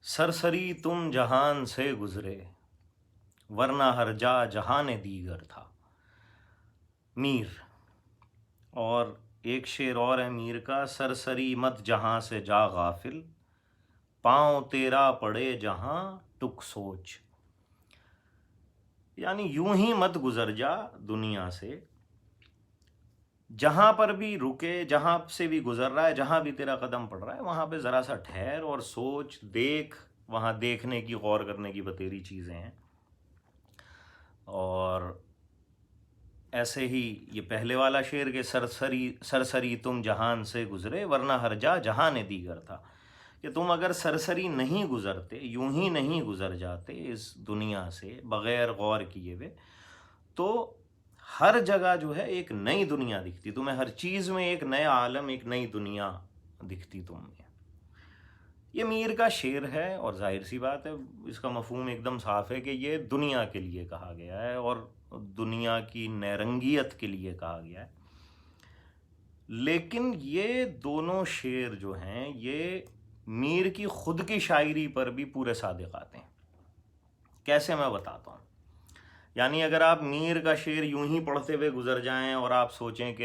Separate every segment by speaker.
Speaker 1: सरसरी तुम जहान से गुजरे वरना हर जा जहान दीगर था। मीर। और एक शेर और है मीर का, सरसरी मत जहां से जा गाफिल, पाँव तेरा पड़े जहां टुक सोच। यानी यूं ही मत गुजर जा दुनिया से, जहां पर भी रुके, जहां से भी गुजर रहा है, जहां भी तेरा कदम पड़ रहा है, वहां पे जरा सा ठहर और सोच, देख। वहां देखने की, गौर करने की बतेरी चीजें हैं। और ऐसे ही ये पहले वाला शेर के सरसरी सरसरी तुम जहान से गुजरे वरना हर जा जहान दीगर था, कि तुम अगर सरसरी नहीं गुजरते, यूं ही नहीं गुजर जाते इस दुनिया से बग़ैर गौर किए हुए, तो हर जगह जो है एक नई दुनिया दिखती तुम्हें। हर चीज़ में एक नया आलम, एक नई दुनिया दिखती तुम्हें। ये मीर का शेर है और जाहिर सी बात है इसका मफहूम एकदम साफ है कि ये दुनिया के लिए कहा गया है और दुनिया की नैरंगियत के लिए कहा गया है। लेकिन ये दोनों शेर जो हैं ये मीर की खुद की शायरी पर भी पूरे सादिक आते हैं। कैसे, मैं बताता हूँ। यानी अगर आप मीर का शेर यूं ही पढ़ते हुए गुजर जाएं और आप सोचें कि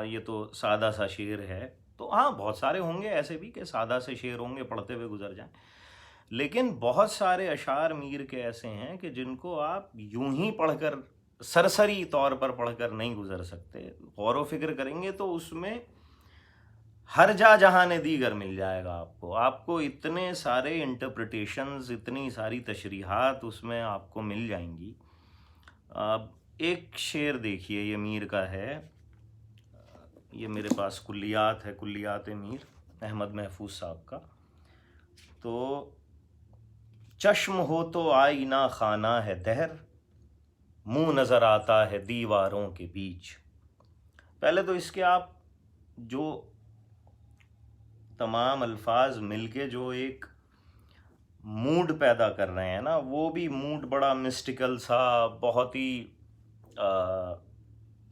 Speaker 1: ये तो सादा सा शेर है, तो हाँ, बहुत सारे होंगे ऐसे भी कि सादा से शेर होंगे, पढ़ते हुए गुजर जाएं। लेकिन बहुत सारे अशार मीर के ऐसे हैं कि जिनको आप यूं ही पढ़कर, सरसरी तौर पर पढ़कर नहीं गुजर सकते। गौर व फिक्र करेंगे तो उसमें हर जा जहान दीगर मिल जाएगा आपको इतने सारे इंटरप्रिटेशंस, इतनी सारी तशरीहात उसमें आपको मिल जाएंगी। अब एक शेर देखिए, ये मीर का है, ये मेरे पास कुल्लियात है, कुल्लियात मीर अहमद महफूज साहब का। तो चश्म हो तो आईना खाना है दहर, मुंह नज़र आता है दीवारों के बीच। पहले तो इसके आप जो तमाम अल्फाज मिलके जो एक मूड पैदा कर रहे हैं ना, वो भी मूड बड़ा मिस्टिकल सा, बहुत ही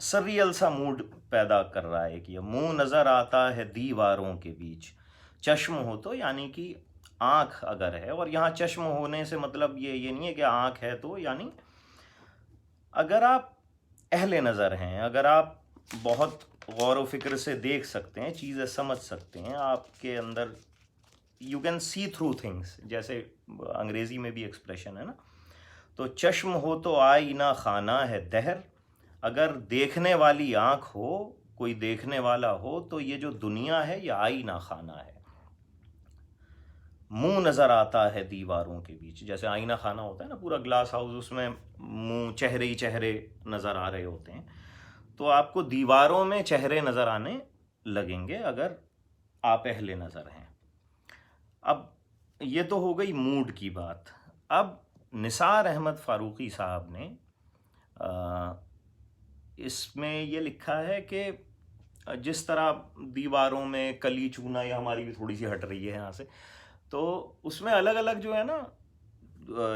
Speaker 1: सरियल सा मूड पैदा कर रहा है कि ये मुंह नज़र आता है दीवारों के बीच। चश्म हो तो यानी कि आँख अगर है, और यहाँ चश्म होने से मतलब ये नहीं है कि आँख है तो, यानी अगर आप अहले नज़र हैं, अगर आप बहुत गौर व फिक्र से देख सकते हैं, चीज़ें समझ सकते हैं, आपके अंदर you can see through things, जैसे अंग्रेज़ी में भी एक्सप्रेशन है ना। तो चश्म हो तो आईना खाना है दहर, अगर देखने वाली आँख हो, कोई देखने वाला हो, तो ये जो दुनिया है ये आईना खाना है। मुंह नज़र आता है दीवारों के बीच, जैसे आईना खाना होता है ना, पूरा ग्लास हाउस, उसमें मुंह, चेहरे ही चेहरे नज़र आ रहे होते हैं। तो आपको दीवारों में चेहरे नज़र आने लगेंगे अगर आप अहले नज़र हैं। अब ये तो हो गई मूड की बात। अब निसार अहमद फ़ारूक़ी साहब ने इसमें ये लिखा है कि जिस तरह दीवारों में कली चूना, या हमारी भी थोड़ी सी हट रही है यहाँ से, तो उसमें अलग अलग जो है ना,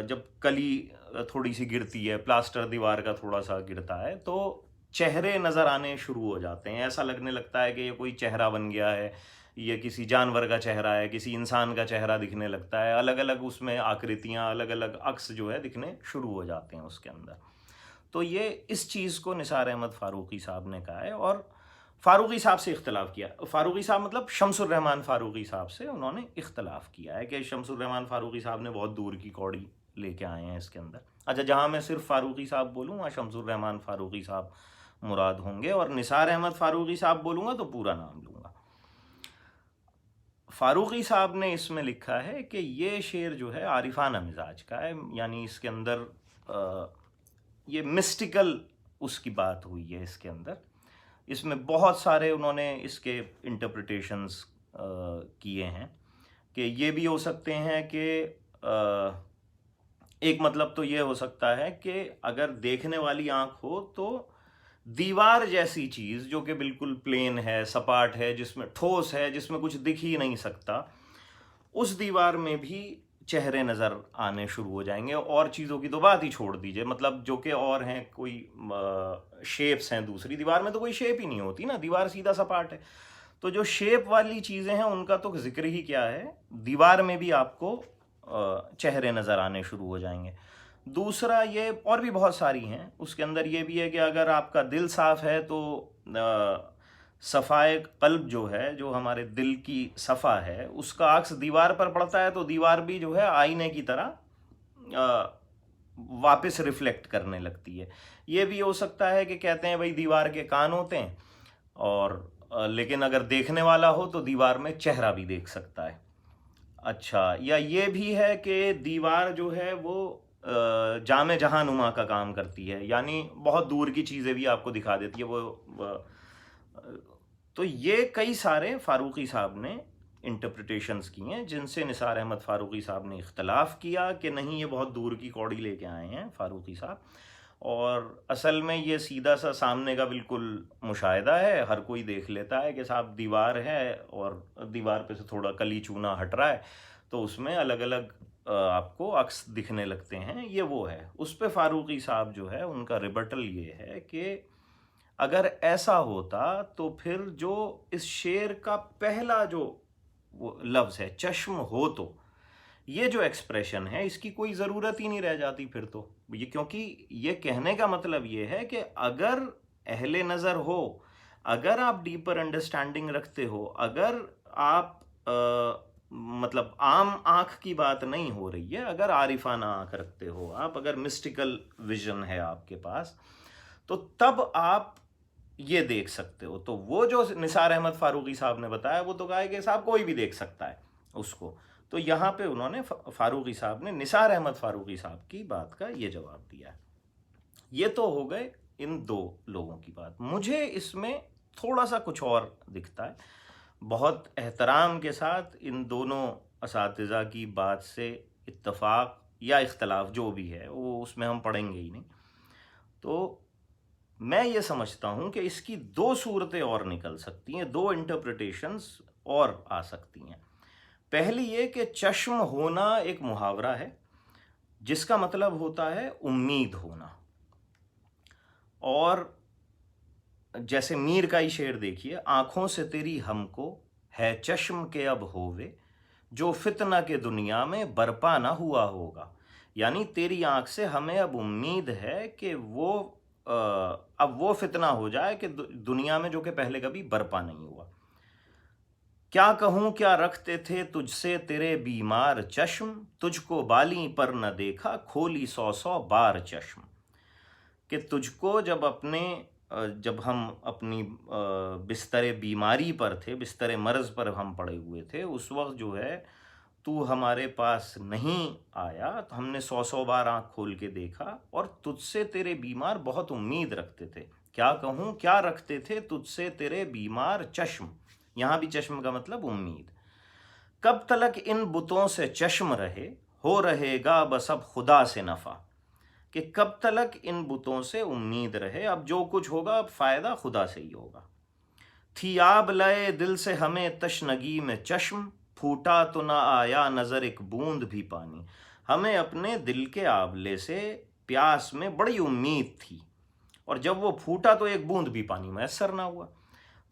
Speaker 1: जब कली थोड़ी सी गिरती है, प्लास्टर दीवार का थोड़ा सा गिरता है, तो चेहरे नज़र आने शुरू हो जाते हैं। ऐसा लगने लगता है कि ये कोई चेहरा बन गया है, ये किसी जानवर का चेहरा है, किसी इंसान का चेहरा दिखने लगता है। अलग अलग उसमें आकृतियाँ, अलग अलग अक्स जो है दिखने शुरू हो जाते हैं उसके अंदर। तो ये इस चीज़ को निसार अहमद फ़ारूक़ी साहब ने कहा है, और फ़ारूक़ी साहब से इख्तलाफ किया। फ़ारूक़ी साहब मतलब शम्सुर रहमान फ़ारूक़ी साहब से उन्होंने इख्तलाफ किया है कि शम्सुर रहमान फ़ारूक़ी साहब ने बहुत दूर की कौड़ी लेके आए हैं इसके अंदर। अच्छा, जहाँ मैं सिर्फ फ़ारूक़ी साहब बोलूँ वहाँ शम्सुर रहमान फ़ारूक़ी साहब मुराद होंगे, और निसार अहमद फ़ारूक़ी साहब बोलूँगा तो पूरा नाम लूँगा। फ़ारूक़ी साहब ने इसमें लिखा है कि ये शेर जो है आरिफाना मिजाज का है, यानी इसके अंदर ये मिस्टिकल उसकी बात हुई है इसके अंदर। इसमें बहुत सारे उन्होंने इसके इंटरप्रिटेशंस किए हैं कि ये भी हो सकते हैं कि एक मतलब तो ये हो सकता है कि अगर देखने वाली आँख हो तो दीवार जैसी चीज़ जो कि बिल्कुल प्लेन है, सपाट है, जिसमें ठोस है, जिसमें कुछ दिख ही नहीं सकता, उस दीवार में भी चेहरे नज़र आने शुरू हो जाएंगे। और चीज़ों की तो बात ही छोड़ दीजिए, मतलब जो कि और हैं, कोई शेप्स हैं दूसरी, दीवार में तो कोई शेप ही नहीं होती ना, दीवार सीधा सपाट है। تو جو شیپ والی چیزیں ہیں ان کا تو ذکر ہی کیا ہے، دیوار میں بھی آپ کو چہرے نظر آنے شروع ہو جائیں گے۔ دوسرا یہ اور بھی بہت ساری ہیں، اس کے اندر یہ بھی ہے کہ اگر آپ کا دل صاف ہے تو صفائے قلب جو ہے، جو ہمارے دل کی صفا ہے، اس کا عکس دیوار پر پڑتا ہے تو دیوار بھی جو ہے آئینے کی طرح واپس ریفلیکٹ کرنے لگتی ہے۔ یہ بھی ہو سکتا ہے کہ کہتے ہیں بھئی دیوار کے کان ہوتے ہیں، اور لیکن اگر دیکھنے والا ہو تو دیوار میں چہرہ بھی دیکھ سکتا ہے۔ اچھا، یا یہ بھی ہے کہ دیوار جو ہے وہ جامع جہاں نما کا کام کرتی ہے، یعنی بہت دور کی چیزیں بھی آپ کو دکھا دیتی ہے وہ۔ تو یہ کئی سارے فاروقی صاحب نے انٹرپریٹیشنز کی ہیں، جن سے نثار احمد فاروقی صاحب نے اختلاف کیا کہ نہیں، یہ بہت دور کی کوڑی لے کے آئے ہیں فاروقی صاحب، اور اصل میں یہ سیدھا سا سامنے کا بالکل مشاہدہ ہے، ہر کوئی دیکھ لیتا ہے کہ صاحب دیوار ہے اور دیوار پہ سے تھوڑا کلی چونا ہٹ رہا ہے تو اس میں الگ الگ آپ کو عکس دکھنے لگتے ہیں، یہ وہ ہے۔ اس پہ فاروقی صاحب جو ہے ان کا ریبٹل یہ ہے کہ اگر ایسا ہوتا تو پھر جو اس شعر کا پہلا جو وہ لفظ ہے چشم ہو، تو یہ جو ایکسپریشن ہے اس کی کوئی ضرورت ہی نہیں رہ جاتی پھر تو، یہ کیونکہ یہ کہنے کا مطلب یہ ہے کہ اگر اہل نظر ہو، اگر آپ ڈیپر انڈرسٹینڈنگ رکھتے ہو، اگر آپ مطلب عام آنکھ کی بات نہیں ہو رہی ہے، اگر عارفانہ آنکھ رکھتے ہو آپ، اگر مسٹیکل ویژن ہے آپ کے پاس، تو تب آپ یہ دیکھ سکتے ہو۔ تو وہ جو نثار احمد فاروقی صاحب نے بتایا وہ تو کہا ہے کہ صاحب کوئی بھی دیکھ سکتا ہے اس کو، تو یہاں پہ انہوں نے فاروقی صاحب نے نثار احمد فاروقی صاحب کی بات کا یہ جواب دیا ہے۔ یہ تو ہو گئے ان دو لوگوں کی بات۔ مجھے اس میں تھوڑا سا کچھ اور دکھتا ہے، بہت احترام کے ساتھ ان دونوں اساتذہ کی بات سے اتفاق یا اختلاف جو بھی ہے وہ اس میں ہم پڑھیں گے ہی نہیں، تو میں یہ سمجھتا ہوں کہ اس کی دو صورتیں اور نکل سکتی ہیں، دو انٹرپریٹیشنز اور آ سکتی ہیں۔ پہلی یہ کہ چشم ہونا ایک محاورہ ہے جس کا مطلب ہوتا ہے امید ہونا، اور جیسے میر کا ہی شعر دیکھیے، آنکھوں سے تیری ہم کو ہے چشم کے اب ہووے، جو فتنہ کے دنیا میں برپا نہ ہوا ہوگا، یعنی تیری آنکھ سے ہمیں اب امید ہے کہ وہ اب وہ فتنہ ہو جائے کہ دنیا میں جو کہ پہلے کبھی برپا نہیں ہوا۔ کیا کہوں کیا رکھتے تھے تجھ سے تیرے بیمار چشم، تجھ کو بالی پر نہ دیکھا کھولی 100 بار چشم، کہ تجھ کو جب ہم اپنی بستر بیماری پر تھے، بستر مرض پر ہم پڑے ہوئے تھے، اس وقت جو ہے تو ہمارے پاس نہیں آیا، تو ہم نے 100 بار آنکھ کھول کے دیکھا، اور تجھ سے تیرے بیمار بہت امید رکھتے تھے۔ کیا کہوں کیا رکھتے تھے تجھ سے تیرے بیمار چشم، یہاں بھی چشم کا مطلب امید۔ کب تلک ان بتوں سے چشم رہے، ہو رہے گا بس اب خدا سے نفع، کہ کب تلک ان بتوں سے امید رہے، اب جو کچھ ہوگا اب فائدہ خدا سے ہی ہوگا۔ تھی آب لائے دل سے ہمیں تشنگی میں چشم، پھوٹا تو نہ آیا نظر ایک بوند بھی پانی، ہمیں اپنے دل کے آبلے سے پیاس میں بڑی امید تھی، اور جب وہ پھوٹا تو ایک بوند بھی پانی میسر نہ ہوا۔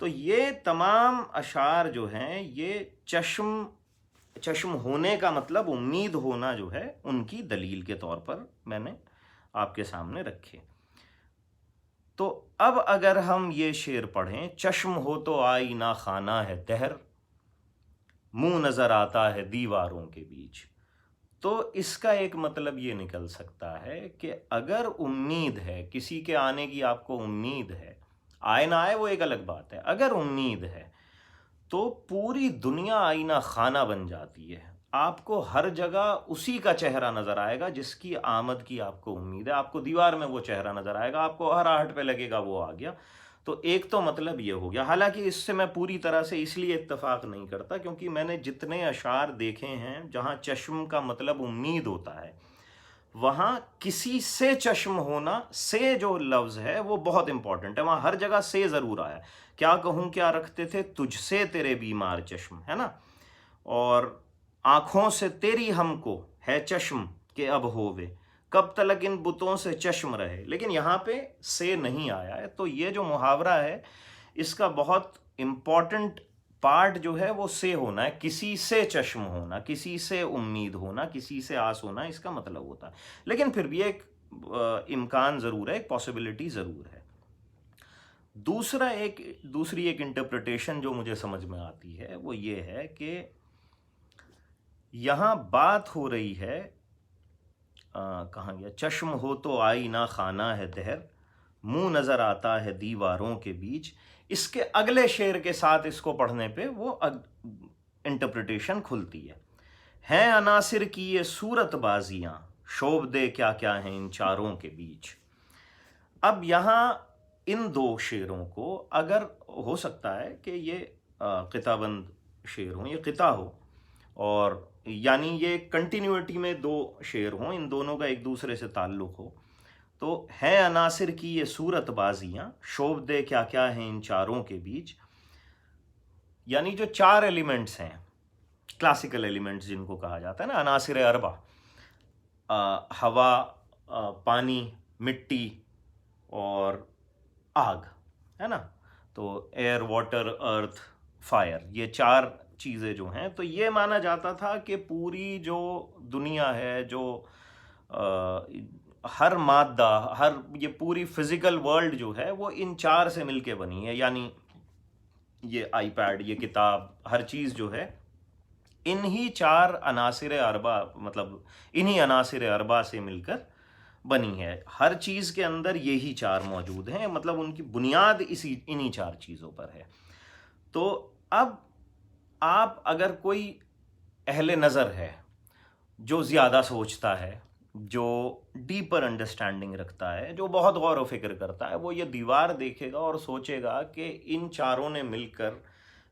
Speaker 1: تو یہ تمام اشعار جو ہیں یہ چشم ہونے کا مطلب امید ہونا جو ہے ان کی دلیل کے طور پر میں نے آپ کے سامنے رکھے۔ تو اب اگر ہم یہ شعر پڑھیں، چشم ہو تو آئینہ خانہ ہے دہر، منہ نظر آتا ہے دیواروں کے بیچ، تو اس کا ایک مطلب یہ نکل سکتا ہے کہ اگر امید ہے، کسی کے آنے کی آپ کو امید ہے، آئے نہ آئے وہ ایک الگ بات ہے، اگر امید ہے تو پوری دنیا آئینہ خانہ بن جاتی ہے، آپ کو ہر جگہ اسی کا چہرہ نظر آئے گا جس کی آمد کی آپ کو امید ہے، آپ کو دیوار میں وہ چہرہ نظر آئے گا، آپ کو ہر آہٹ پہ لگے گا وہ آ گیا۔ تو ایک تو مطلب یہ ہو گیا، حالانکہ اس سے میں پوری طرح سے اس لیے اتفاق نہیں کرتا کیونکہ میں نے جتنے اشعار دیکھے ہیں جہاں چشم کا مطلب امید ہوتا ہے، وہاں کسی سے چشم ہونا، سے جو لفظ ہے وہ بہت امپورٹنٹ ہے، وہاں ہر جگہ سے ضرور آیا۔ کیا کہوں کیا رکھتے تھے تجھ سے تیرے بیمار چشم، ہے نا، اور آنکھوں سے تیری ہم کو ہے چشم کہ اب ہووے، کب تلک ان بتوں سے چشم رہے، لیکن یہاں پہ سے نہیں آیا ہے۔ تو یہ جو محاورہ ہے اس کا بہت امپورٹنٹ पार्ट जो है वो से होना है, किसी से चश्म होना, किसी से उम्मीद होना, किसी से आस होना, इसका मतलब होता है। लेकिन फिर भी एक इम्कान ज़रूर है, एक पॉसिबिलिटी ज़रूर है। दूसरी एक इंटरप्रिटेशन जो मुझे समझ में आती है वो ये है कि यहाँ बात हो रही है, कहाँ गया, चश्म हो तो आई ना खाना है दहर, मुंह नज़र आता है दीवारों के बीच। इसके अगले शेर के साथ इसको पढ़ने पे वो इंटरप्रिटेशन खुलती है अनासिर की ये सूरत बाजियां, शोभ दे क्या क्या हैं इन चारों के बीच। अब यहाँ इन दो शेरों को, अगर हो सकता है कि ये किताबंद शेर हों, ये किता हो, और यानी ये कंटिन्यूटी में दो शेर हों, इन दोनों का एक दूसरे से ताल्लुक़ हो, तो है अनासिर की ये सूरत बाजियां, शोभ दे क्या क्या हैं इन चारों के बीच। यानी जो चार एलिमेंट्स हैं, क्लासिकल एलिमेंट्स जिनको कहा जाता है ना, अनासिर अरबा, हवा, पानी, मिट्टी और आग, है ना। तो एयर, वाटर, अर्थ, फायर, ये चार चीज़ें जो हैं, तो ये माना जाता था कि पूरी जो दुनिया है, जो हर मादा, ये पूरी फिज़िकल वर्ल्ड जो है वो इन चार से मिलके बनी है। यानी ये आईपैड, ये किताब, हर चीज़ जो है इन्हीं चार अनासिर अरबा, मतलब इन्हीं अनासिर अरबा से मिलकर बनी है। हर चीज़ के अंदर यही चार मौजूद हैं, मतलब उनकी बुनियाद इन्हीं चार चीज़ों पर है। तो अब आप अगर कोई अहले नज़र है जो ज़्यादा सोचता है, जो डीपर अंडरस्टैंडिंग रखता है, जो बहुत गौर व फिक्र करता है, वो ये दीवार देखेगा और सोचेगा कि इन चारों ने मिलकर,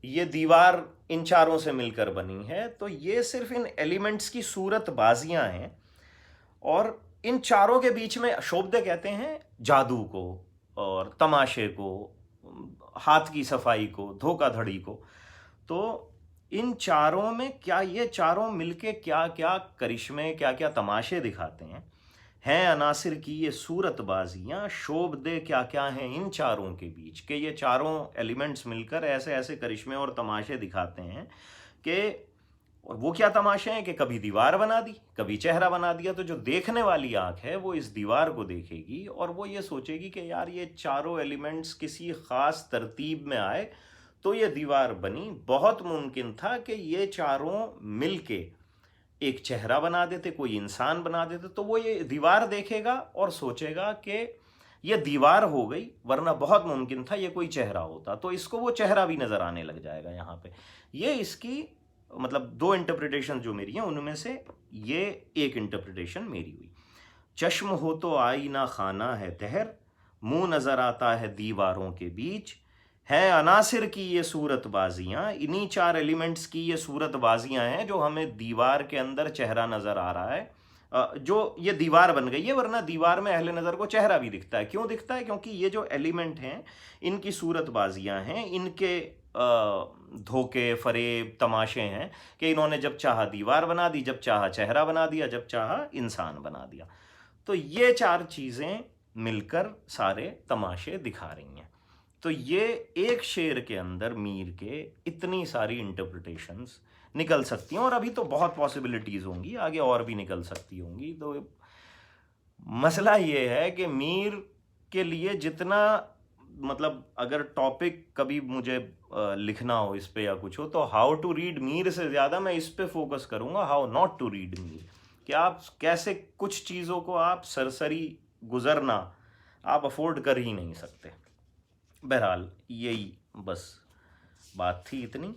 Speaker 1: ये दीवार इन चारों से मिलकर बनी है, तो ये सिर्फ इन एलिमेंट्स की सूरत बाजियां हैं, और इन चारों के बीच में शोभदे कहते हैं जादू को और तमाशे को, हाथ की सफाई को, धोखाधड़ी को। तो इन चारों में क्या ये चारों मिलके क्या क्या करिश्मे, क्या क्या तमाशे दिखाते हैं अनासिर की ये सूरत बाजियां, शोभ दे क्या क्या हैं इन चारों के बीच, कि ये चारों एलिमेंट्स मिलकर ऐसे ऐसे करिश्मे और तमाशे दिखाते हैं कि, और वो क्या तमाशे हैं कि कभी दीवार बना दी, कभी चेहरा बना दिया। तो जो देखने वाली आंख है वो इस दीवार को देखेगी और वो ये सोचेगी कि यार ये चारों एलिमेंट्स किसी ख़ास तरतीब में आए तो ये दीवार बनी। बहुत मुमकिन था कि ये चारों मिलके एक चेहरा बना देते, कोई इंसान बना देते, तो वो ये दीवार देखेगा और सोचेगा कि ये दीवार हो गई, वरना बहुत मुमकिन था ये कोई चेहरा होता, तो इसको वो चेहरा भी नज़र आने लग जाएगा यहाँ पे। ये इसकी मतलब दो इंटरप्रिटेशन जो मेरी हैं उनमें से ये एक इंटरप्रिटेशन मेरी हुई। चश्म हो तो आई ना खाना है दहर, मुंह नज़र आता है दीवारों के बीच, है अनासिर की ये सूरत बाजियां, इन्हीं चार एलिमेंट्स की ये सूरत बाजियां हैं जो हमें दीवार के अंदर चेहरा नज़र आ रहा है, जो ये दीवार बन गई है, वरना दीवार में अहले नज़र को चेहरा भी दिखता है। क्यों दिखता है? क्योंकि ये जो एलिमेंट हैं इनकी सूरत बाजियां हैं, इनके धोखे, फरेब, तमाशे हैं कि इन्होंने जब चाहा दीवार बना दी, जब चाहा चेहरा बना दिया, जब चाहा इंसान बना दिया। तो ये चार चीज़ें मिलकर सारे तमाशे दिखा रही हैं। तो ये एक शेर के अंदर मीर के इतनी सारी इंटरप्रिटेशंस निकल सकती हैं, और अभी तो बहुत पॉसिबिलिटीज़ होंगी, आगे और भी निकल सकती होंगी। तो मसला ये है कि मीर के लिए जितना, मतलब अगर टॉपिक कभी मुझे लिखना हो इस पे या कुछ हो, तो हाउ टू रीड मीर से ज़्यादा मैं इस पे फोकस करूँगा, how not to read Mir, कि आप कैसे कुछ चीज़ों को आप सरसरी गुजरना आप अफोर्ड कर ही नहीं सकते। बहरहाल यही बस बात थी इतनी।